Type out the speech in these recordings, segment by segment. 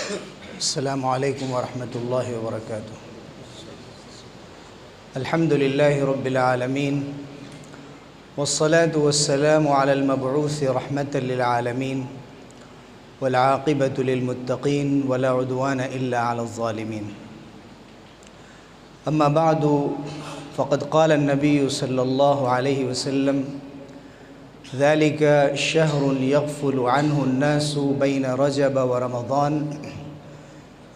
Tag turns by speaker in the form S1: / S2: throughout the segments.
S1: السلام علیکم ورحمۃ اللہ وبرکاتہ۔ الحمد للہ رب العالمین والصلاة والسلام علی المبعوث رحمة للعالمین والعاقبۃ للمتقین ولا عدوان الا علی الظالمین۔ اما بعد فقد قال النبی صلی اللہ علیہ وسلم ذلك شهر يغفل عنه الناس بين رجب ورمضان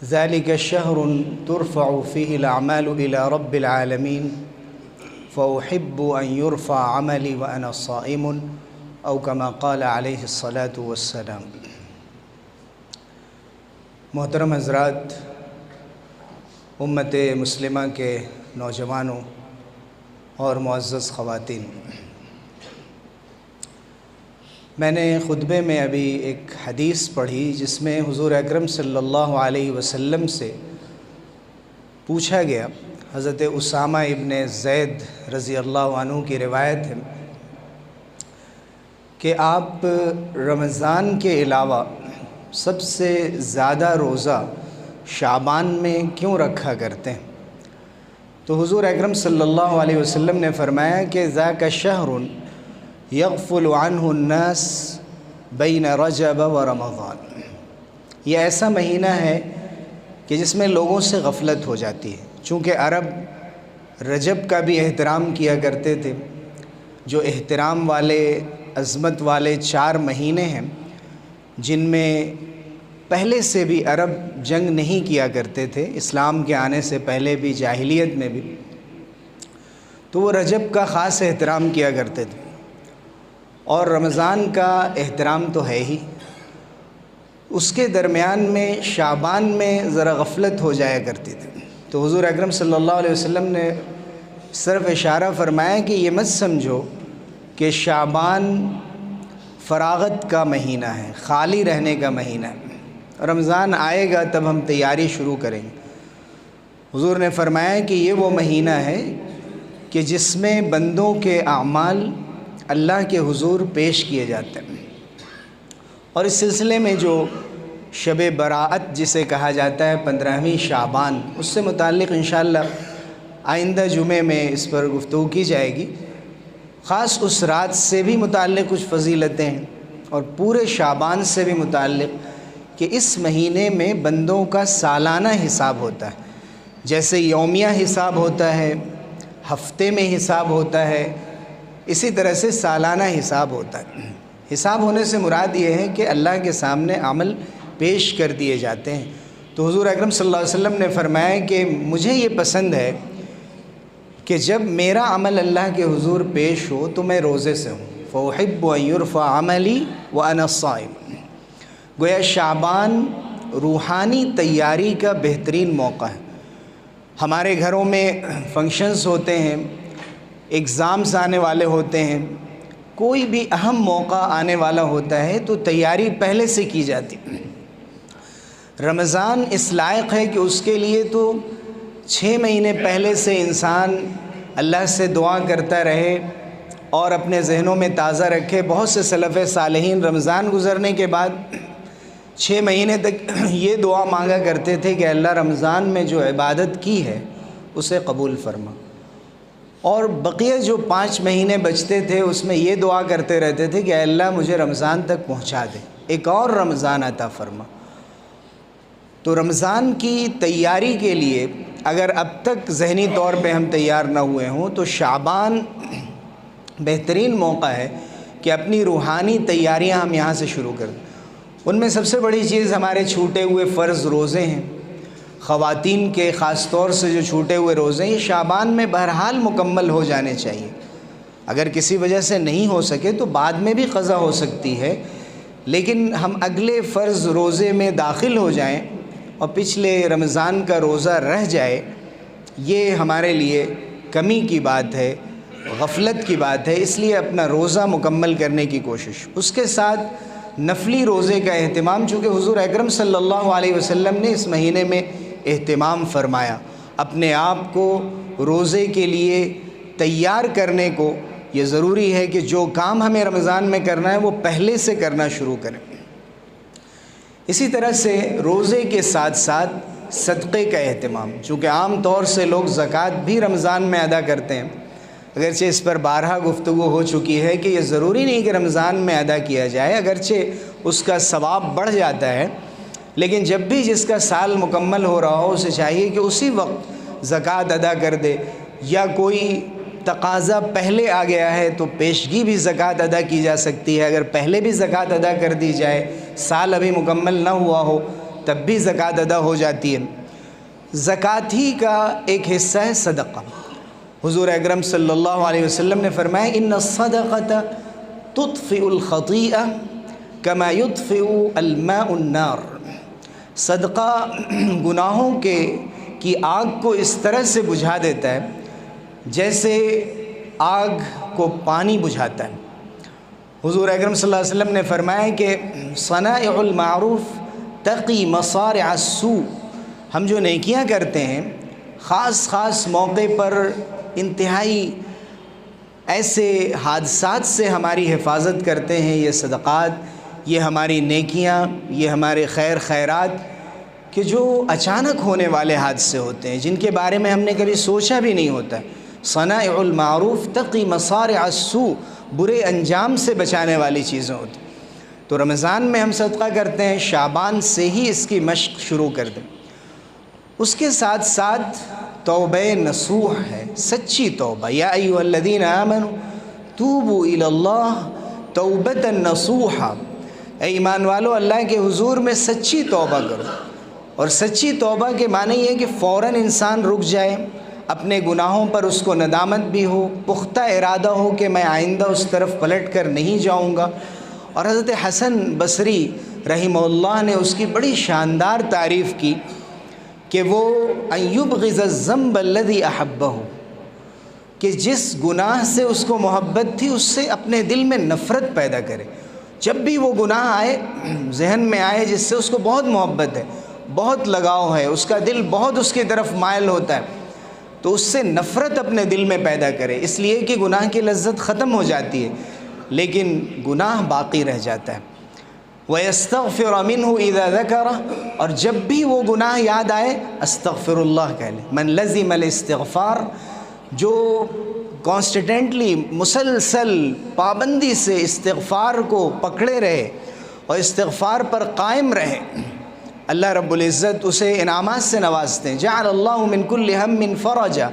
S1: ذلك شهر ترفع فيه الأعمال إلى رب العالمين فأحب أن يرفع عملي وأنا صائم أو كما قال عليه الصلاة والسلام۔ محترم حضرات، امت مسلمہ کے نوجوانوں اور معزز خواتین، میں نے خطبے میں ابھی ایک حدیث پڑھی جس میں حضور اکرم صلی اللہ علیہ وسلم سے پوچھا گیا، حضرت اسامہ ابن زید رضی اللہ عنہ کی روایت ہے کہ آپ رمضان کے علاوہ سب سے زیادہ روزہ شعبان میں کیوں رکھا کرتے ہیں؟ تو حضور اکرم صلی اللہ علیہ وسلم نے فرمایا کہ ذاک شہر یغفل عنہ الناس بین رجب و رمضان، یہ ایسا مہینہ ہے کہ جس میں لوگوں سے غفلت ہو جاتی ہے۔ چونکہ عرب رجب کا بھی احترام کیا کرتے تھے، جو احترام والے عظمت والے 4 مہینے ہیں جن میں پہلے سے بھی عرب جنگ نہیں کیا کرتے تھے، اسلام کے آنے سے پہلے بھی، جاہلیت میں بھی، تو وہ رجب کا خاص احترام کیا کرتے تھے، اور رمضان کا احترام تو ہے ہی، اس کے درمیان میں شعبان میں ذرا غفلت ہو جایا کرتی تھی۔ تو حضور اکرم صلی اللہ علیہ وسلم نے صرف اشارہ فرمایا کہ یہ مت سمجھو کہ شعبان فراغت کا مہینہ ہے، خالی رہنے کا مہینہ ہے، رمضان آئے گا تب ہم تیاری شروع کریں گے۔ حضور نے فرمایا کہ یہ وہ مہینہ ہے کہ جس میں بندوں کے اعمال اللہ کے حضور پیش کیے جاتے ہیں، اور اس سلسلے میں جو شب براءت جسے کہا جاتا ہے 15ویں شعبان، اس سے متعلق انشاءاللہ آئندہ جمعے میں اس پر گفتگو کی جائے گی۔ خاص اس رات سے بھی متعلق کچھ فضیلتیں ہیں اور پورے شعبان سے بھی متعلق کہ اس مہینے میں بندوں کا سالانہ حساب ہوتا ہے، جیسے یومیہ حساب ہوتا ہے، ہفتے میں حساب ہوتا ہے، اسی طرح سے سالانہ حساب ہوتا ہے۔ حساب ہونے سے مراد یہ ہے کہ اللہ کے سامنے عمل پیش کر دیے جاتے ہیں۔ تو حضور اکرم صلی اللہ علیہ وسلم نے فرمایا کہ مجھے یہ پسند ہے کہ جب میرا عمل اللہ کے حضور پیش ہو تو میں روزے سے ہوں، فَأُحِبُّ أَن يُرْفَعَ عَمَلِي وَأَنَا الصَّائِمُ۔ گویا شعبان روحانی تیاری کا بہترین موقع ہے۔ ہمارے گھروں میں فنکشنز ہوتے ہیں، ایگزامز آنے والے ہوتے ہیں، کوئی بھی اہم موقع آنے والا ہوتا ہے تو تیاری پہلے سے کی جاتی ہے۔ رمضان اس لائق ہے کہ اس کے لیے تو 6 مہینے پہلے سے انسان اللہ سے دعا کرتا رہے اور اپنے ذہنوں میں تازہ رکھے۔ بہت سے سلف صالحین رمضان گزرنے کے بعد 6 مہینے تک یہ دعا مانگا کرتے تھے کہ اللہ رمضان میں جو عبادت کی ہے اسے قبول فرما، اور بقیہ جو 5 مہینے بچتے تھے اس میں یہ دعا کرتے رہتے تھے کہ اے اللہ مجھے رمضان تک پہنچا دے، ایک اور رمضان عطا فرما۔ تو رمضان کی تیاری کے لیے اگر اب تک ذہنی طور پہ ہم تیار نہ ہوئے ہوں تو شعبان بہترین موقع ہے کہ اپنی روحانی تیاریاں ہم یہاں سے شروع کریں۔ ان میں سب سے بڑی چیز ہمارے چھوٹے ہوئے فرض روزے ہیں، خواتین کے خاص طور سے جو چھوٹے ہوئے روزے ہیں شعبان میں بہرحال مکمل ہو جانے چاہیے۔ اگر کسی وجہ سے نہیں ہو سکے تو بعد میں بھی قضا ہو سکتی ہے، لیکن ہم اگلے فرض روزے میں داخل ہو جائیں اور پچھلے رمضان کا روزہ رہ جائے، یہ ہمارے لیے کمی کی بات ہے، غفلت کی بات ہے۔ اس لیے اپنا روزہ مکمل کرنے کی کوشش، اس کے ساتھ نفلی روزے کا اہتمام، چونکہ حضور اکرم صلی اللہ علیہ وسلم نے اس مہینے میں اہتمام فرمایا، اپنے آپ کو روزے کے لیے تیار کرنے کو۔ یہ ضروری ہے کہ جو کام ہمیں رمضان میں کرنا ہے وہ پہلے سے کرنا شروع کریں۔ اسی طرح سے روزے کے ساتھ ساتھ صدقے کا اہتمام، چونکہ عام طور سے لوگ زکوٰۃ بھی رمضان میں ادا کرتے ہیں، اگرچہ اس پر بارہا گفتگو ہو چکی ہے کہ یہ ضروری نہیں کہ رمضان میں ادا کیا جائے، اگرچہ اس کا ثواب بڑھ جاتا ہے، لیکن جب بھی جس کا سال مکمل ہو رہا ہو اسے چاہیے کہ اسی وقت زکوٰۃ ادا کر دے، یا کوئی تقاضا پہلے آ گیا ہے تو پیشگی بھی زکوٰۃ ادا کی جا سکتی ہے، اگر پہلے بھی زکوٰۃ ادا کر دی جائے، سال ابھی مکمل نہ ہوا ہو تب بھی زکوٰۃ ادا ہو جاتی ہے۔ زکوٰۃ ہی کا ایک حصہ ہے صدقہ۔ حضور اکرم صلی اللہ علیہ وسلم نے فرمایا ان الصدقۃ تطفئ الخطیئہ کما یطفئ الماء النار، صدقہ گناہوں کی آگ کو اس طرح سے بجھا دیتا ہے جیسے آگ کو پانی بجھاتا ہے۔ حضور اکرم صلی اللہ علیہ وسلم نے فرمایا کہ صنائع المعروف تقی مصارع السوء، ہم جو نیکیاں کرتے ہیں خاص موقع پر انتہائی ایسے حادثات سے ہماری حفاظت کرتے ہیں، یہ صدقات، یہ ہماری نیکیاں، یہ ہمارے خیرات کہ جو اچانک ہونے والے حادثے ہوتے ہیں جن کے بارے میں ہم نے کبھی سوچا بھی نہیں ہوتا۔ صنائع المعروف تقی مصارع السوء، برے انجام سے بچانے والی چیزیں ہوتی ہیں۔ تو رمضان میں ہم صدقہ کرتے ہیں، شعبان سے ہی اس کی مشق شروع کر دیں۔ اس کے ساتھ ساتھ توبہ نصوح ہے، سچی توبہ، یا ایھا الذین آمنوا توبوا الی اللہ توبۃ نصوحا، اے ایمان والو اللہ کے حضور میں سچی توبہ کرو۔ اور سچی توبہ کے معنی یہ ہے کہ فوراً انسان رک جائے، اپنے گناہوں پر اس کو ندامت بھی ہو، پختہ ارادہ ہو کہ میں آئندہ اس طرف پلٹ کر نہیں جاؤں گا۔ اور حضرت حسن بصری رحمہ اللہ نے اس کی بڑی شاندار تعریف کی کہ وہ ان یبغض الذنب الذی احبہ، کہ جس گناہ سے اس کو محبت تھی اس سے اپنے دل میں نفرت پیدا کرے۔ جب بھی وہ گناہ آئے، ذہن میں آئے جس سے اس کو بہت محبت ہے، بہت لگاؤ ہے، اس کا دل بہت اس کی طرف مائل ہوتا ہے، تو اس سے نفرت اپنے دل میں پیدا کرے، اس لیے کہ گناہ کی لذت ختم ہو جاتی ہے لیکن گناہ باقی رہ جاتا ہے۔ وَيَسْتَغْفِرَ مِنْهُ إِذَا ذَكَرَ، اور جب بھی وہ گناہ یاد آئے استغفر اللہ کہہ لے۔ من لزم الاستغفار، جو کانسٹنٹلی مسلسل پابندی سے استغفار کو پکڑے رہے اور استغفار پر قائم رہے، اللہ رب العزت اسے انعامات سے نوازتے ہیں۔ جعل اللہ من کل ہم فرجا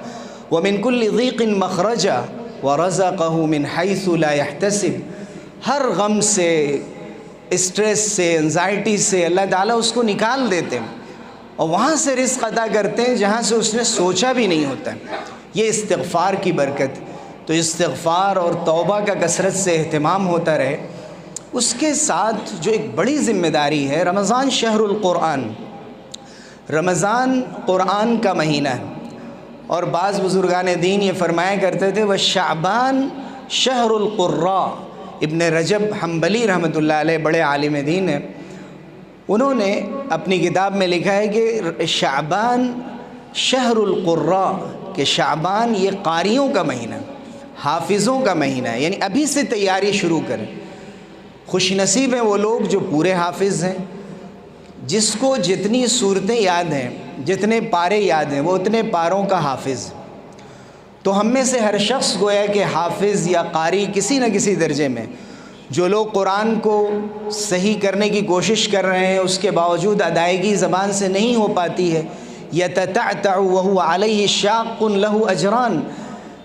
S1: ومن کل ضیق مخرجا ورزقہ من حیث لا يحتسب، ہر غم سے، اسٹریس سے، انزائٹی سے اللہ تعالیٰ اس کو نکال دیتے ہیں اور وہاں سے رزق عطا کرتے ہیں جہاں سے اس نے سوچا بھی نہیں ہوتا۔ یہ استغفار کی برکت۔ تو استغفار اور توبہ کا کثرت سے اہتمام ہوتا رہے۔ اس کے ساتھ جو ایک بڑی ذمہ داری ہے، رمضان شہر القرآن، رمضان قرآن کا مہینہ ہے، اور بعض بزرگان دین یہ فرمایا کرتے تھے وَشَعْبَانَ شَهْرُ الْقُرَّاء۔ ابن رجب حنبلی رحمۃ اللہ علیہ بڑے عالم دین ہیں، انہوں نے اپنی کتاب میں لکھا ہے کہ شعبان شہر القراء، کہ شعبان یہ قاریوں کا مہینہ، حافظوں کا مہینہ ہے، یعنی ابھی سے تیاری شروع کریں۔ خوش نصیب ہیں وہ لوگ جو پورے حافظ ہیں، جس کو جتنی صورتیں یاد ہیں، جتنے پارے یاد ہیں، وہ اتنے پاروں کا حافظ۔ تو ہم میں سے ہر شخص گویا کہ حافظ یا قاری کسی نہ کسی درجے میں، جو لوگ قرآن کو صحیح کرنے کی کوشش کر رہے ہیں اس کے باوجود ادائیگی زبان سے نہیں ہو پاتی ہے، یتتعتع وہو علیہ شاق لہ اجران،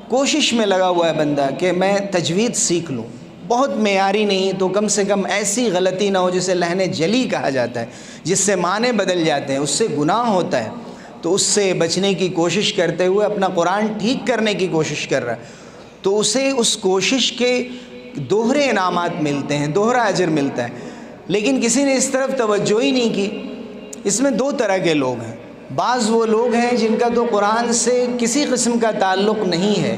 S1: کوشش میں لگا ہوا ہے بندہ کہ میں تجوید سیکھ لوں، بہت معیاری نہیں تو کم سے کم ایسی غلطی نہ ہو جسے لحن جلی کہا جاتا ہے، جس سے معنی بدل جاتے ہیں، اس سے گناہ ہوتا ہے، تو اس سے بچنے کی کوشش کرتے ہوئے اپنا قرآن ٹھیک کرنے کی کوشش کر رہا ہے، تو اسے اس کوشش کے دوہرے انعامات ملتے ہیں، دوہرا اجر ملتا ہے۔ لیکن کسی نے اس طرف توجہ ہی نہیں کی۔ اس میں دو طرح کے لوگ ہیں، بعض وہ لوگ ہیں جن کا تو قرآن سے کسی قسم کا تعلق نہیں ہے،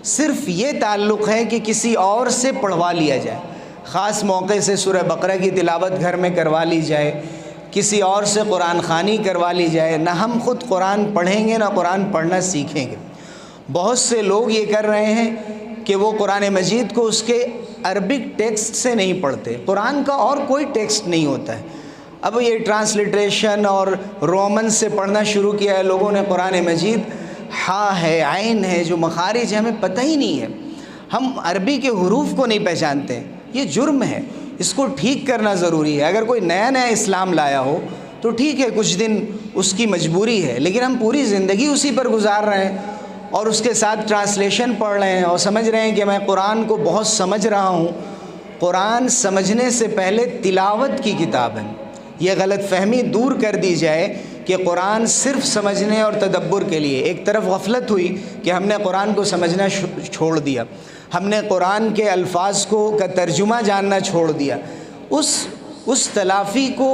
S1: صرف یہ تعلق ہے کہ کسی اور سے پڑھوا لیا جائے، خاص موقع سے سورہ بقرہ کی تلاوت گھر میں کروا لی جائے، کسی اور سے قرآن خوانی کروا لی جائے، نہ ہم خود قرآن پڑھیں گے نہ قرآن پڑھنا سیکھیں گے۔ بہت سے لوگ یہ کر رہے ہیں کہ وہ قرآن مجید کو اس کے عربک ٹیکسٹ سے نہیں پڑھتے، قرآن کا اور کوئی ٹیکسٹ نہیں ہوتا ہے، اب یہ ٹرانسلیٹریشن اور رومن سے پڑھنا شروع کیا ہے لوگوں نے قرآن مجید، ہا ہے، عین ہے، جو مخارج ہے ہمیں پتہ ہی نہیں ہے، ہم عربی کے حروف کو نہیں پہچانتے، یہ جرم ہے، اس کو ٹھیک کرنا ضروری ہے۔ اگر کوئی نیا نیا اسلام لایا ہو تو ٹھیک ہے، کچھ دن اس کی مجبوری ہے، لیکن ہم پوری زندگی اسی پر گزار رہے ہیں اور اس کے ساتھ ٹرانسلیشن پڑھ رہے ہیں اور سمجھ رہے ہیں کہ میں قرآن کو بہت سمجھ رہا ہوں۔ قرآن سمجھنے سے پہلے تلاوت کی کتاب ہے۔ یہ غلط فہمی دور کر دی جائے کہ قرآن صرف سمجھنے اور تدبر کے لیے۔ ایک طرف غفلت ہوئی کہ ہم نے قرآن کو سمجھنا چھوڑ دیا، ہم نے قرآن کے الفاظ کا ترجمہ جاننا چھوڑ دیا۔ اس تلافی کو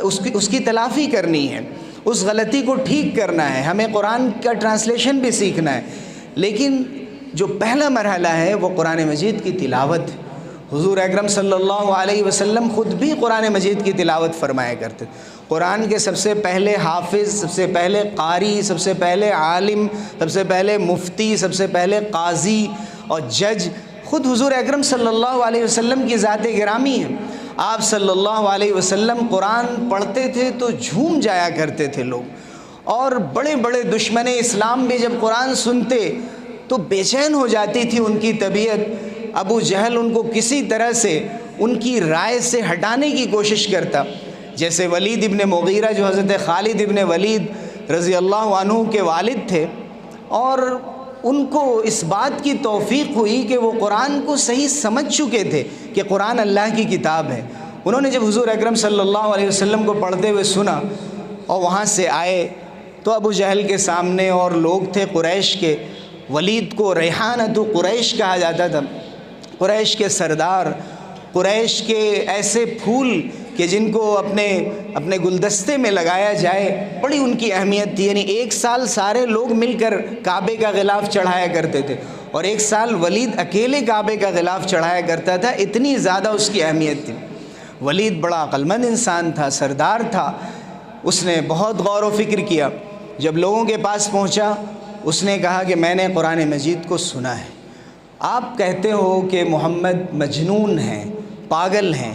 S1: اس کی تلافی کرنی ہے، اس غلطی کو ٹھیک کرنا ہے، ہمیں قرآن کا ٹرانسلیشن بھی سیکھنا ہے، لیکن جو پہلا مرحلہ ہے وہ قرآن مجید کی تلاوت۔ حضور اکرم صلی اللہ علیہ وسلم خود بھی قرآن مجید کی تلاوت فرمایا کرتے۔ قرآن کے سب سے پہلے حافظ، سب سے پہلے قاری، سب سے پہلے عالم، سب سے پہلے مفتی، سب سے پہلے قاضی اور جج خود حضور اکرم صلی اللہ علیہ وسلم کی ذات گرامی ہے۔ آپ صلی اللہ علیہ وسلم قرآن پڑھتے تھے تو جھوم جایا کرتے تھے لوگ، اور بڑے بڑے دشمن اسلام بھی جب قرآن سنتے تو بے چین ہو جاتی تھی ان کی طبیعت۔ ابو جہل ان کو کسی طرح سے ان کی رائے سے ہٹانے کی کوشش کرتا، جیسے ولید ابن مغیرہ جو حضرت خالد ابن ولید رضی اللہ عنہ کے والد تھے، اور ان کو اس بات کی توفیق ہوئی کہ وہ قرآن کو صحیح سمجھ چکے تھے کہ قرآن اللہ کی کتاب ہے۔ انہوں نے جب حضور اکرم صلی اللہ علیہ وسلم کو پڑھتے ہوئے سنا اور وہاں سے آئے تو ابو جہل کے سامنے اور لوگ تھے قریش کے، ولید کو ریحانۃ قریش کہا جاتا تھا، قریش کے سردار، قریش کے ایسے پھول کہ جن کو اپنے گلدستے میں لگایا جائے، بڑی ان کی اہمیت تھی۔ یعنی ایک سال سارے لوگ مل کر کعبے کا غلاف چڑھایا کرتے تھے، اور ایک سال ولید اکیلے کعبے کا غلاف چڑھایا کرتا تھا، اتنی زیادہ اس کی اہمیت تھی۔ ولید بڑا عقل مند انسان تھا، سردار تھا، اس نے بہت غور و فکر کیا۔ جب لوگوں کے پاس پہنچا اس نے کہا کہ میں نے قرآن مجید کو سنا ہے، آپ کہتے ہو کہ محمد مجنون ہیں، پاگل ہیں،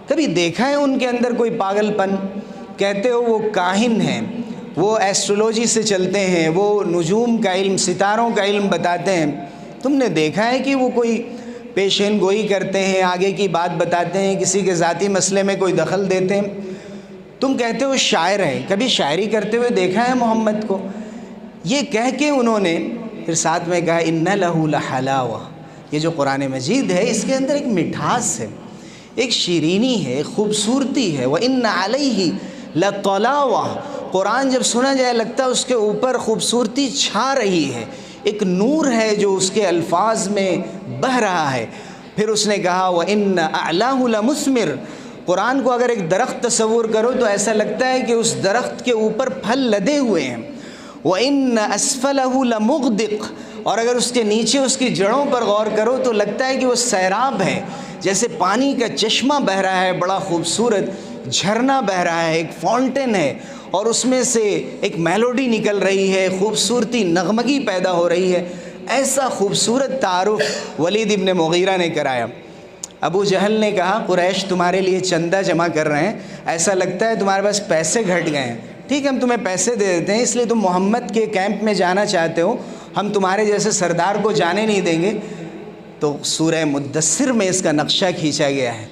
S1: کبھی دیکھا ہے ان کے اندر کوئی پاگل پن؟ کہتے ہو وہ کاہن ہیں، وہ ایسٹرولوجی سے چلتے ہیں، وہ نجوم کا علم، ستاروں کا علم بتاتے ہیں، تم نے دیکھا ہے کہ وہ کوئی پیشین گوئی کرتے ہیں، آگے کی بات بتاتے ہیں، کسی کے ذاتی مسئلے میں کوئی دخل دیتے ہیں؟ تم کہتے ہو شاعر ہیں، کبھی شاعری کرتے ہوئے دیکھا ہے محمد کو؟ یہ کہہ کے انہوں نے پھر ساتھ میں کہا ان لہ لحلاوہ، یہ جو قرآن مجید ہے اس کے اندر ایک مٹھاس ہے، ایک شیرینی ہے، ایک خوبصورتی ہے، وَإِنَّ عَلَيْهِ لَطَلَاوَةٌ، قرآن جب سنا جائے لگتا ہے اس کے اوپر خوبصورتی چھا رہی ہے، ایک نور ہے جو اس کے الفاظ میں بہہ رہا ہے۔ پھر اس نے کہا وَإِنَّ أَعْلَاهُ لَمُثْمِرٌ، قرآن کو اگر ایک درخت تصور کرو تو ایسا لگتا ہے کہ اس درخت کے اوپر پھل لدے ہوئے ہیں۔ وَإِنَّ أَسْفَلَهُ لَمُغْدِقٌ، اور اگر اس کے نیچے اس کی جڑوں پر غور کرو تو لگتا ہے کہ وہ سیراب ہے، جیسے پانی کا چشمہ بہہ رہا ہے، بڑا خوبصورت جھرنا بہہ رہا ہے، ایک فاؤنٹین ہے، اور اس میں سے ایک میلوڈی نکل رہی ہے، خوبصورتی نغمگی پیدا ہو رہی ہے۔ ایسا خوبصورت تعارف ولید ابن مغیرہ نے کرایا۔ ابو جہل نے کہا قریش تمہارے لیے چندہ جمع کر رہے ہیں، ایسا لگتا ہے تمہارے پاس پیسے گھٹ گئے ہیں، ٹھیک ہے ہم تمہیں پیسے دے دیتے ہیں، اس لیے تم محمد کے کیمپ میں جانا چاہتے ہو، ہم تمہارے جیسے سردار کو جانے نہیں دیں گے۔ تو سورہ مدثر میں اس کا نقشہ کھینچا گیا ہے،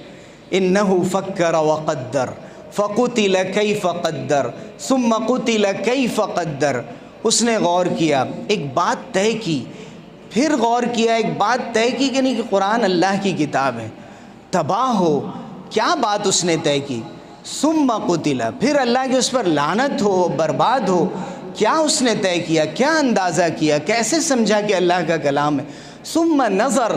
S1: انہ فکر وقدر فقتل کیف قدر ثم قتل کیف قدر، اس نے غور کیا، ایک بات طے کی، پھر غور کیا، ایک بات طے کی کہ نہیں کہ قرآن اللہ کی کتاب ہے، تباہ ہو، کیا بات اس نے طے کی؟ ثم قتل، پھر اللہ کے اس پر لعنت ہو، برباد ہو، کیا اس نے طے کیا، کیا اندازہ کیا، کیسے سمجھا کہ اللہ کا کلام ہے؟ ثم نظر،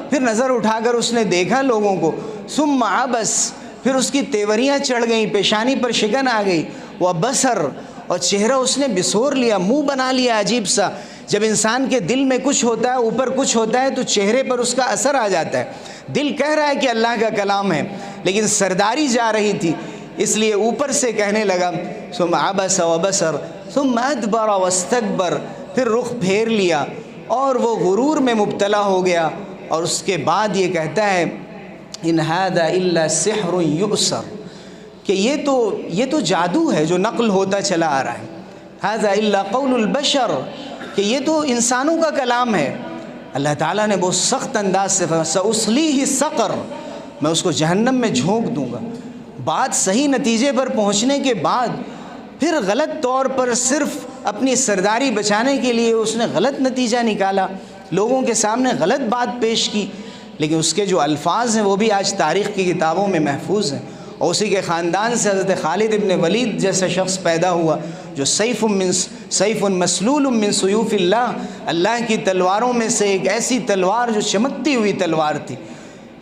S1: پھر نظر اٹھا کر اس نے دیکھا لوگوں کو، ثم عبس، پھر اس کی تیوریاں چڑھ گئیں، پیشانی پر شکن آ گئی، وبصر، اور چہرہ اس نے بسور لیا، منہ بنا لیا عجیب سا۔ جب انسان کے دل میں کچھ ہوتا ہے، اوپر کچھ ہوتا ہے، تو چہرے پر اس کا اثر آ جاتا ہے۔ دل کہہ رہا ہے کہ اللہ کا کلام ہے، لیکن سرداری جا رہی تھی، اس لیے اوپر سے کہنے لگا ثم عبس وبصر ثم ادبر واستکبر، پھر رخ پھیر لیا اور وہ غرور میں مبتلا ہو گیا، اور اس کے بعد یہ کہتا ہے ان ھذا الا سحر یؤثر، کہ یہ تو جادو ہے جو نقل ہوتا چلا آ رہا ہے، ھذا الا قول البشر، کہ یہ تو انسانوں کا کلام ہے۔ اللہ تعالیٰ نے بہت سخت انداز سے فرمایا سأصلیہ سقر، میں اس کو جہنم میں جھونک دوں گا۔ بات صحیح نتیجے پر پہنچنے کے بعد پھر غلط طور پر صرف اپنی سرداری بچانے کے لیے اس نے غلط نتیجہ نکالا، لوگوں کے سامنے غلط بات پیش کی، لیکن اس کے جو الفاظ ہیں وہ بھی آج تاریخ کی کتابوں میں محفوظ ہیں۔ اور اسی کے خاندان سے حضرت خالد ابن ولید جیسا شخص پیدا ہوا جو سیف مسلول من سیوف اللہ، اللہ کی تلواروں میں سے ایک ایسی تلوار جو چمکتی ہوئی تلوار تھی۔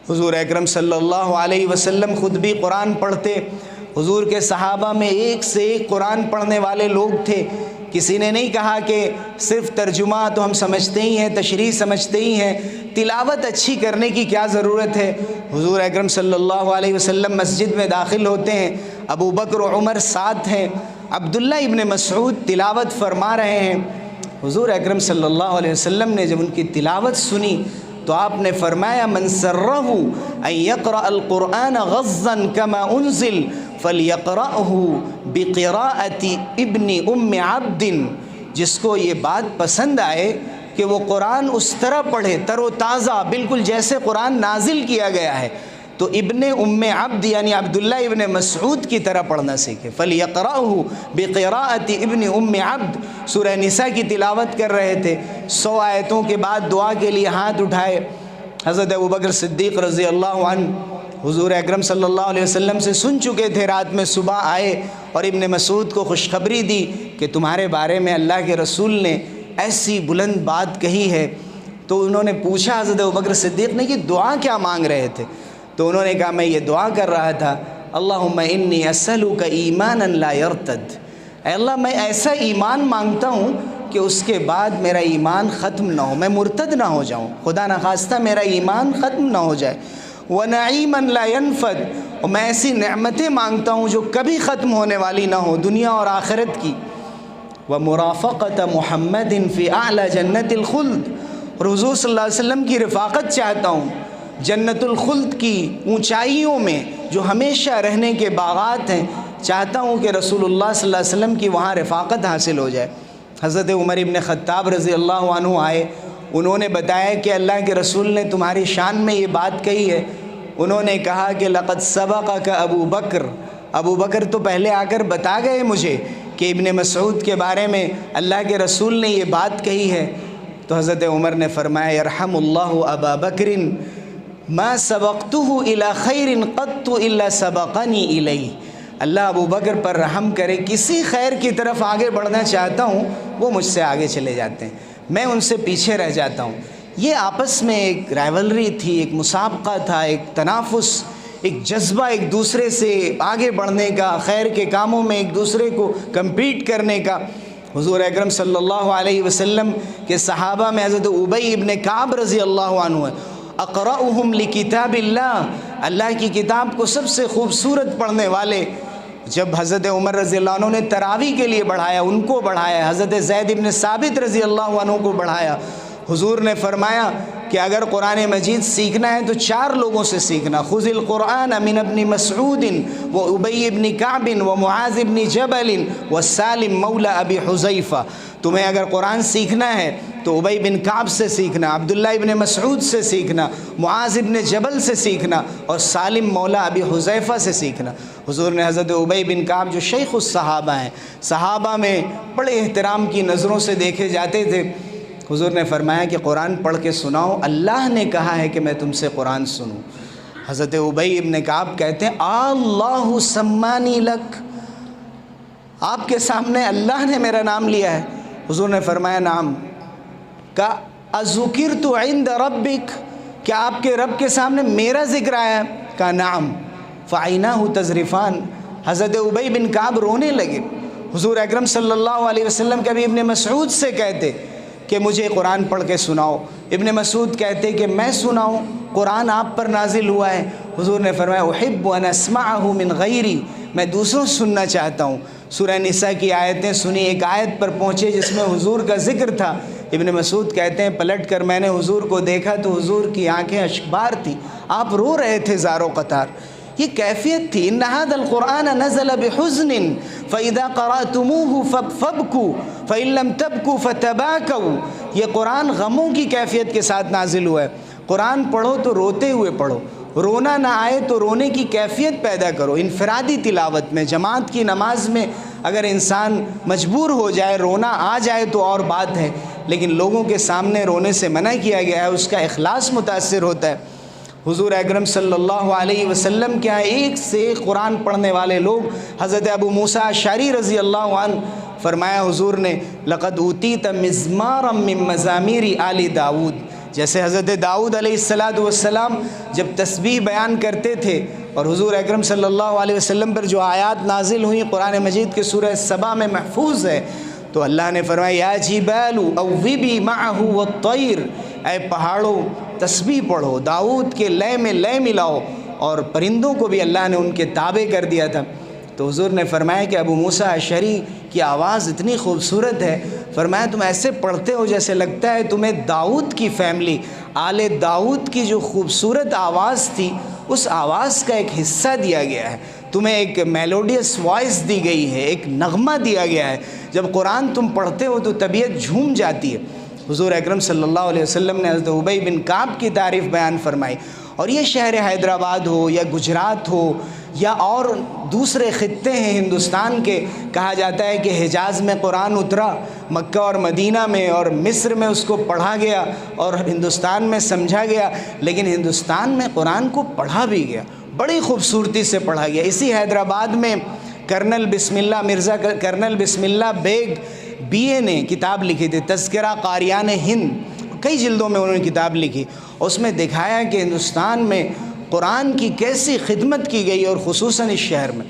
S1: حضور اکرم صلی اللہ علیہ وسلم خود بھی قرآن پڑھتے، حضور کے صحابہ میں ایک سے ایک قرآن پڑھنے والے لوگ تھے۔ کسی نے نہیں کہا کہ صرف ترجمہ تو ہم سمجھتے ہی ہیں، تشریح سمجھتے ہی ہیں، تلاوت اچھی کرنے کی کیا ضرورت ہے۔ حضور اکرم صلی اللہ علیہ وسلم مسجد میں داخل ہوتے ہیں، ابو بکر و عمر ساتھ ہیں، عبداللہ ابن مسعود تلاوت فرما رہے ہیں۔ حضور اکرم صلی اللہ علیہ وسلم نے جب ان کی تلاوت سنی تو آپ نے فرمایا من سرہ ان یقرأ القرآن غضا کما انزل فلیقرأہ بقراءۃ ابن ام عبد، جس کو یہ بات پسند آئے کہ وہ قرآن اس طرح پڑھے تر و تازہ بالکل جیسے قرآن نازل کیا گیا ہے، تو ابن ام عبد یعنی عبداللہ ابن مسعود کی طرح پڑھنا سیکھے۔ فَلْيَقْرَأْهُ بِقِرَاءَةِ ابن ام عبد، سورہ نساء کی تلاوت کر رہے تھے، 100 آیتوں کے بعد دعا کے لیے ہاتھ اٹھائے۔ حضرت ابوبکر صدیق رضی اللہ عنہ حضور اکرم صلی اللہ علیہ وسلم سے سن چکے تھے، رات میں صبح آئے اور ابن مسعود کو خوشخبری دی کہ تمہارے بارے میں اللہ کے رسول نے ایسی بلند بات کہی ہے۔ تو انہوں نے پوچھا حضرت ابوبکر صدیق نے کہ دعا کیا مانگ رہے تھے؟ تو انہوں نے کہا میں یہ دعا کر رہا تھا اللہم انی اسألک ایمانا لا یرتد، اے اللہ میں ایسا ایمان مانگتا ہوں کہ اس کے بعد میرا ایمان ختم نہ ہو، میں مرتد نہ ہو جاؤں، خدا نخواستہ میرا ایمان ختم نہ ہو جائے۔ ونعیما لا ینفد، اور میں ایسی نعمتیں مانگتا ہوں جو کبھی ختم ہونے والی نہ ہو دنیا اور آخرت کی۔ ومرافقۃ محمد فی اعلی جنت الخلد، اور حضور صلی اللہ علیہ وسلم کی رفاقت چاہتا ہوں جنت الخلد کی اونچائیوں میں جو ہمیشہ رہنے کے باغات ہیں، چاہتا ہوں کہ رسول اللہ صلی اللہ علیہ وسلم کی وہاں رفاقت حاصل ہو جائے۔ حضرت عمر ابن خطاب رضی اللہ عنہ آئے، انہوں نے بتایا کہ اللہ کے رسول نے تمہاری شان میں یہ بات کہی ہے۔ انہوں نے کہا کہ لقد سبقک ابو بکر، ابو بکر تو پہلے آ کر بتا گئے مجھے کہ ابن مسعود کے بارے میں اللہ کے رسول نے یہ بات کہی ہے۔ تو حضرت عمر نے فرمایا یرحم اللہ ابا بکر ما سبقته الى خیر قط الا سبقنی الیہ، اللہ ابو بکر پر رحم کرے، کسی خیر کی طرف آگے بڑھنا چاہتا ہوں وہ مجھ سے آگے چلے جاتے ہیں، میں ان سے پیچھے رہ جاتا ہوں۔ یہ آپس میں ایک رائیولری تھی، ایک مسابقہ تھا، ایک تنافس، ایک جذبہ ایک دوسرے سے آگے بڑھنے کا، خیر کے کاموں میں ایک دوسرے کو کمپیٹ کرنے کا۔ حضور اکرم صلی اللہ علیہ وسلم کے صحابہ میں حضرت ابی ابن کعب رضی اللہ عنہ ہے، اقرأہم لکتاب اللہ، اللہ کی کتاب کو سب سے خوبصورت پڑھنے والے۔ جب حضرت عمر رضی اللہ عنہ نے تراویح کے لیے بڑھایا، ان کو بڑھایا، حضرت زید ابن ثابت رضی اللہ عنہ کو بڑھایا، حضور نے فرمایا کہ اگر قرآن مجید سیکھنا ہے تو 4 لوگوں سے سیکھنا، خذ القرآن من ابن مسعود و ابی ابن کعب و معاذ ابن جبل و سالم مولا ابی حذیفہ۔ تمہیں اگر قرآن سیکھنا ہے تو ابی بن کعب سے سیکھنا، عبداللہ ابن مسعود سے سیکھنا، معاذ ابن جبل سے سیکھنا، اور سالم مولا ابی حذیفہ سے سیکھنا۔ حضور نے حضرت ابی بن کعب جو شیخ الصحابہ ہیں، صحابہ میں بڑے احترام کی نظروں سے دیکھے جاتے تھے، حضور نے فرمایا کہ قرآن پڑھ کے سناؤ، اللہ نے کہا ہے کہ میں تم سے قرآن سنوں۔ حضرت ابی ابن کعب کہتے ہیں اللہ سمانی لک، آپ کے سامنے اللہ نے میرا نام لیا ہے۔ حضور نے فرمایا نام کا اذکرت عند ربک، کیا آپ کے رب کے سامنے میرا ذکر آیا؟ کہا نعم۔ فعیناہ تذرفان، حضرت ابی بن کعب رونے لگے۔ حضور اکرم صلی اللہ علیہ وسلم کبھی ابن مسعود سے کہتے کہ مجھے قرآن پڑھ کے سناؤ، ابن مسعود کہتے کہ میں سناؤں، قرآن آپ پر نازل ہوا ہے۔ حضور نے فرمایا احب ان اسمعہ من غیری، میں دوسروں سے سننا چاہتا ہوں۔ سورہ نساء کی آیتیں سنی، ایک آیت پر پہنچے جس میں حضور کا ذکر تھا۔ ابن مسعود کہتے ہیں پلٹ کر میں نے حضور کو دیکھا تو حضور کی آنکھیں اشکبار تھیں، آپ رو رہے تھے زار و قطار۔ یہ کیفیت تھی. ان ھذا القرآن نزل بحزن فاذا قرأتموه فابكوا فان لم تبكوا فتباكوا. یہ قرآن غموں کی کیفیت کے ساتھ نازل ہوا ہے. قرآن پڑھو تو روتے ہوئے پڑھو، رونا نہ آئے تو رونے کی کیفیت پیدا کرو. انفرادی تلاوت میں، جماعت کی نماز میں اگر انسان مجبور ہو جائے، رونا آ جائے تو اور بات ہے، لیکن لوگوں کے سامنے رونے سے منع کیا گیا ہے، اس کا اخلاص متاثر ہوتا ہے. حضور اکرم صلی اللہ علیہ وسلم کے ہاں ایک سے ایک قرآن پڑھنے والے لوگ. حضرت ابو موسیٰ اشعری رضی اللہ عنہ فرمایا حضور نے لقد اوتیت مزمارا من مزامیر آل داؤد. جیسے حضرت داؤد علیہ السلام جب تسبیح بیان کرتے تھے اور حضور اکرم صلی اللہ علیہ وسلم پر جو آیات نازل ہوئیں قرآن مجید کے سورہ سبا میں محفوظ ہے، تو اللہ نے فرمایا یا جبال اوبی معہ والطیر، اے پہاڑوں تسبیح پڑھو، داؤد کے لے میں لے ملاؤ. اور پرندوں کو بھی اللہ نے ان کے تابع کر دیا تھا. تو حضور نے فرمایا کہ ابو موسیٰ اشعری کی آواز اتنی خوبصورت ہے، فرمایا تم ایسے پڑھتے ہو جیسے لگتا ہے تمہیں داؤد کی فیملی، آل داؤد کی جو خوبصورت آواز تھی اس آواز کا ایک حصہ دیا گیا ہے، تمہیں ایک میلوڈیس وائس دی گئی ہے، ایک نغمہ دیا گیا ہے. جب قرآن تم پڑھتے ہو تو طبیعت جھوم جاتی ہے. حضور اکرم صلی اللہ علیہ وسلم نے حضرت ابی بن کعب کی تعریف بیان فرمائی. اور یہ شہر حیدرآباد ہو یا گجرات ہو یا اور دوسرے خطے ہیں ہندوستان کے، کہا جاتا ہے کہ حجاز میں قرآن اترا، مکہ اور مدینہ میں اور مصر میں اس کو پڑھا گیا اور ہندوستان میں سمجھا گیا، لیکن ہندوستان میں قرآن کو پڑھا بھی گیا، بڑی خوبصورتی سے پڑھا گیا. اسی حیدرآباد میں کرنل بسم اللہ مرزا کرنل بسم اللہ بیگ BA نے کتاب لکھی تھی تذکرہ قاریان ہند، کئی جلدوں میں انہوں نے کتاب لکھی. اس میں دکھایا کہ ہندوستان میں قرآن کی کیسی خدمت کی گئی اور خصوصاً اس شہر میں.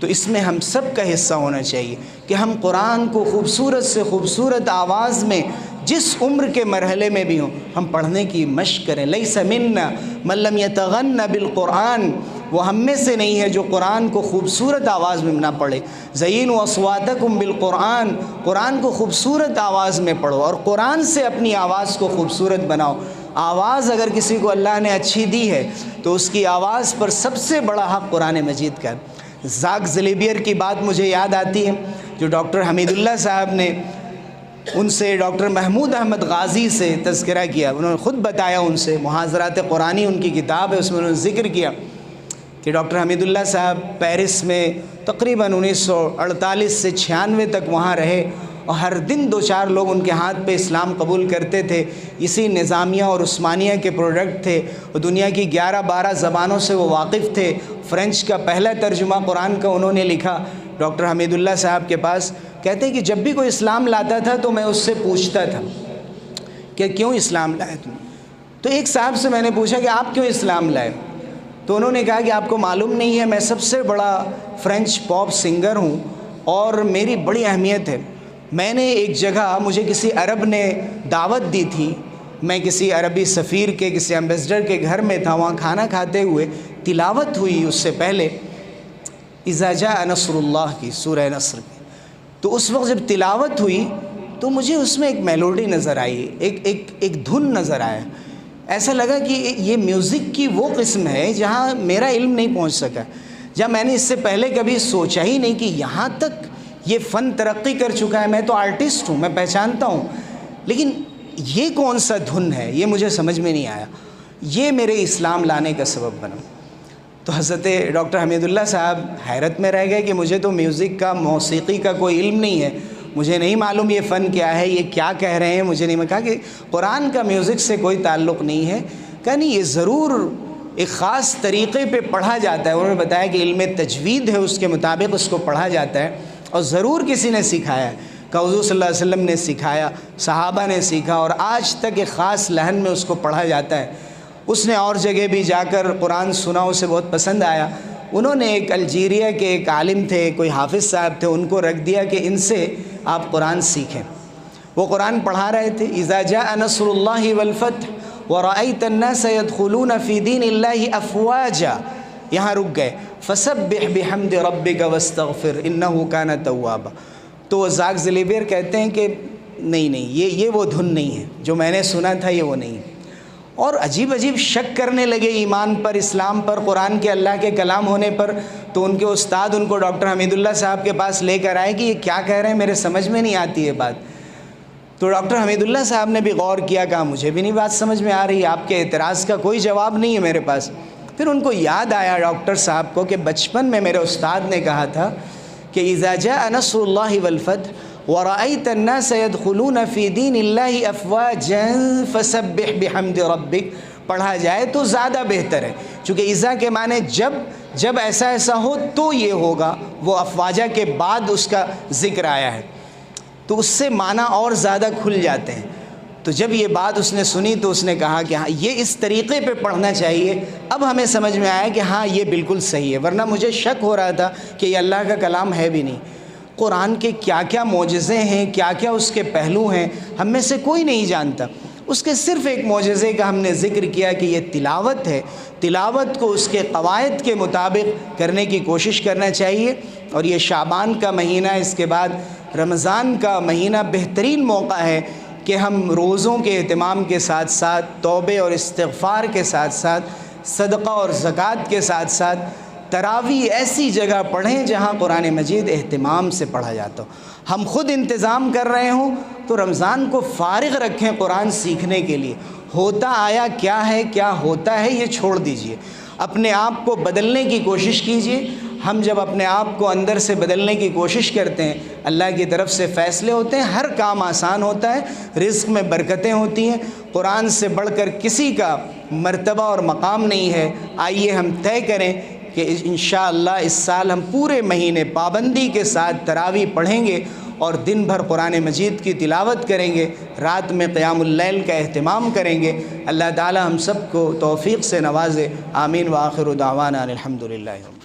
S1: تو اس میں ہم سب کا حصہ ہونا چاہیے کہ ہم قرآن کو خوبصورت سے خوبصورت آواز میں جس عمر کے مرحلے میں بھی ہوں ہم پڑھنے کی مشق کریں. لیس منا من لم یتغن بالقرآن، وہ ہم میں سے نہیں ہے جو قرآن کو خوبصورت آواز میں نہ پڑھے. زینوا اصواتکم بالقرآن، قرآن کو خوبصورت آواز میں پڑھو اور قرآن سے اپنی آواز کو خوبصورت بناؤ. آواز اگر کسی کو اللہ نے اچھی دی ہے تو اس کی آواز پر سب سے بڑا حق قرآن مجید کا ہے. زاک زلیبیر کی بات مجھے یاد آتی ہے جو ڈاکٹر حمید اللہ صاحب نے ان سے ڈاکٹر محمود احمد غازی سے تذکرہ کیا. انہوں نے خود بتایا، ان سے محاضرات قرآنی ان کی کتاب ہے، اس میں انہوں نے ذکر کیا کہ ڈاکٹر حمید اللہ صاحب پیرس میں تقریباً 1948 سے 96 تک وہاں رہے اور ہر دن 2-4 لوگ ان کے ہاتھ پہ اسلام قبول کرتے تھے. اسی نظامیہ اور عثمانیہ کے پروڈکٹ تھے. وہ دنیا کی 11-12 زبانوں سے وہ واقف تھے. فرینچ کا پہلا ترجمہ قرآن کا انہوں نے لکھا. ڈاکٹر حمید اللہ صاحب کے پاس کہتے ہیں کہ جب بھی کوئی اسلام لاتا تھا تو میں اس سے پوچھتا تھا کہ کیوں اسلام لائے تم. تو ایک صاحب سے میں نے پوچھا کہ آپ کیوں اسلام لائے؟ تو انہوں نے کہا کہ آپ کو معلوم نہیں ہے میں سب سے بڑا فرینچ پاپ سنگر ہوں اور میری بڑی اہمیت ہے. میں نے ایک جگہ مجھے کسی عرب نے دعوت دی تھی، میں کسی عربی سفیر کے کسی ایمبیسڈر کے گھر میں تھا، وہاں کھانا کھاتے ہوئے تلاوت ہوئی اس سے پہلے اذا جاء نصر اللہ کی، سورہ نصر کی. تو اس وقت جب تلاوت ہوئی تو مجھے اس میں ایک میلوڈی نظر آئی، ایک دھن نظر آیا. ایسا لگا کہ یہ میوزک کی وہ قسم ہے جہاں میرا علم نہیں پہنچ سکا، جہاں میں نے اس سے پہلے کبھی سوچا ہی نہیں کہ یہاں تک یہ فن ترقی کر چکا ہے. میں تو آرٹسٹ ہوں، میں پہچانتا ہوں، لیکن یہ کون سا دھن ہے یہ مجھے سمجھ میں نہیں آیا. یہ میرے اسلام لانے کا سبب بنا. تو حضرت ڈاکٹر حمید اللہ صاحب حیرت میں رہ گئے کہ مجھے تو میوزک کا، موسیقی کا کوئی علم نہیں ہے، مجھے نہیں معلوم یہ فن کیا ہے، یہ کیا کہہ رہے ہیں مجھے نہیں. میں کہا کہ قرآن کا میوزک سے کوئی تعلق نہیں ہے. کہا نہیں، یہ ضرور ایک خاص طریقے پہ پڑھا جاتا ہے. انہوں نے بتایا کہ علم تجوید ہے، اس کے مطابق اس کو پڑھا جاتا ہے اور ضرور کسی نے سکھایا ہے. کہ حضور صلی اللہ علیہ وسلم نے سکھایا، صحابہ نے سیکھا اور آج تک ایک خاص لہن میں اس کو پڑھا جاتا ہے. اس نے اور جگہ بھی جا کر قرآن سنا، اسے بہت پسند آیا. انہوں نے ایک الجیریا کے ایک عالم تھے، کوئی حافظ صاحب تھے، ان کو رکھ دیا کہ ان سے آپ قرآن سیکھیں. وہ قرآن پڑھا رہے تھے. اذا جاء نصر اللہ والفتح ورأيت الناس يدخلون في دين الله افواجا، یہاں رک گئے. فسبح بحمد ربک واستغفر انه كان توابا. تو زاک زلیبیر کہتے ہیں کہ نہیں یہ وہ دھن نہیں ہے جو میں نے سنا تھا، یہ وہ نہیں ہے. اور عجیب عجیب شک کرنے لگے ایمان پر، اسلام پر، قرآن کے اللہ کے کلام ہونے پر۔ تو ان کے استاد ان کو ڈاکٹر حمید اللہ صاحب کے پاس لے کر آئے کہ یہ کیا کہہ رہے ہیں، میرے سمجھ میں نہیں آتی یہ بات۔ تو ڈاکٹر حمید اللہ صاحب نے بھی غور کیا، کہا مجھے بھی نہیں بات سمجھ میں آ رہی، آپ کے اعتراض کا کوئی جواب نہیں ہے میرے پاس۔ پھر ان کو یاد آیا ڈاکٹر صاحب کو کہ بچپن میں میرے استاد نے کہا تھا کہ اذا جاء نصر اللہ والفتح ورأيت الناس يدخلون في دين الله افواجا فسبح بحمد ربك پڑھا جائے تو زیادہ بہتر ہے، چونکہ اذا کے معنی جب ایسا ہو تو یہ ہوگا، وہ افواجہ کے بعد اس کا ذکر آیا ہے، تو اس سے معنی اور زیادہ کھل جاتے ہیں۔ تو جب یہ بات اس نے سنی تو اس نے کہا کہ ہاں یہ اس طریقے پہ پڑھنا چاہیے۔ اب ہمیں سمجھ میں آیا کہ ہاں یہ بالکل صحیح ہے، ورنہ مجھے شک ہو رہا تھا کہ یہ اللہ کا کلام ہے بھی نہیں۔ قرآن کے کیا کیا معجزے ہیں، کیا کیا اس کے پہلو ہیں، ہم میں سے کوئی نہیں جانتا۔ اس کے صرف ایک معجزے کا ہم نے ذکر کیا کہ یہ تلاوت ہے، تلاوت کو اس کے قواعد کے مطابق کرنے کی کوشش کرنا چاہیے۔ اور یہ شعبان کا مہینہ، اس کے بعد رمضان کا مہینہ بہترین موقع ہے کہ ہم روزوں کے اہتمام کے ساتھ ساتھ، توبے اور استغفار کے ساتھ ساتھ، صدقہ اور زکوٰۃ کے ساتھ ساتھ تراویح ایسی جگہ پڑھیں جہاں قرآن مجید اہتمام سے پڑھا جاتا ہو۔ ہم خود انتظام کر رہے ہوں تو رمضان کو فارغ رکھیں قرآن سیکھنے کے لیے۔ ہوتا آیا کیا ہے، کیا ہوتا ہے یہ چھوڑ دیجئے، اپنے آپ کو بدلنے کی کوشش کیجئے۔ ہم جب اپنے آپ کو اندر سے بدلنے کی کوشش کرتے ہیں، اللہ کی طرف سے فیصلے ہوتے ہیں، ہر کام آسان ہوتا ہے، رزق میں برکتیں ہوتی ہیں۔ قرآن سے بڑھ کر کسی کا مرتبہ اور مقام نہیں ہے۔ آئیے ہم طے کریں کہ انشاءاللہ اس سال ہم پورے مہینے پابندی کے ساتھ تراویح پڑھیں گے اور دن بھر قرآن مجید کی تلاوت کریں گے، رات میں قیام اللیل کا اہتمام کریں گے۔ اللہ تعالی ہم سب کو توفیق سے نوازے، آمین۔ وآخر دعوانا الحمدللہ۔